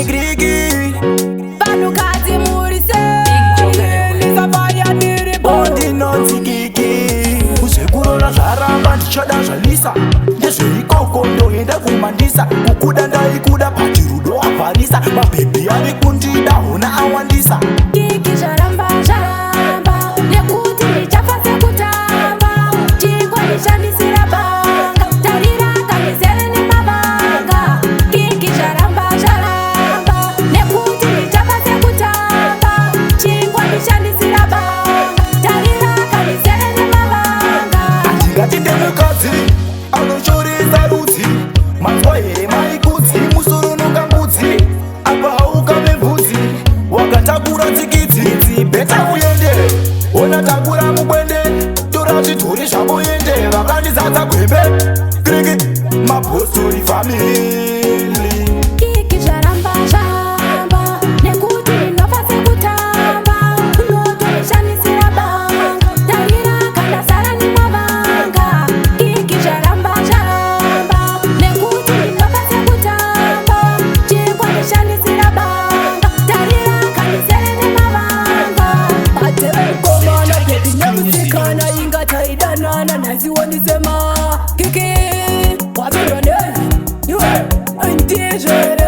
grigi Vanhukadzi muri sei lisafanya ndiri ondinonzi gigi kuzvekurora zvaramba ndichoda zvanisa ndezveikoko ndoenda kumandisa kukuda ndaikuda pati rudo abvarisa mabhebhi ari kundida hona awandisa Gigi zvaramba zvaramba nekuti ndichafa sekutamba chingwa ndishandisira banga tarira kamizere nemavanga Gigi zvaramba zvaramba nekuti ndichafa sekutamba chingwa ndishandisira banga tarira kamizere nemavanga handingati ndemukadzi anoshoresa rudzi manzwa here maikudzi musoro nongambudzi apa haukame bvudzi wakatakura tsikidzi bheta uende ona takura mukwende tora zvidhori zvako ende vakandizadza gwembe grigi mabhostori famili Gigi zvaramba zvaramba nekuti ndinofa sekutamba unotondishandisira banga tarira kandasara nemavanga Gigi zvaramba zvaramba nekuti ndinofa sekutamba chingwa ndishandisira banga tarira kandisere nemavanga atevekomana pedi nemusikana ingataidanana naziwonisema Gigi wapindwa nei iwe ndizvere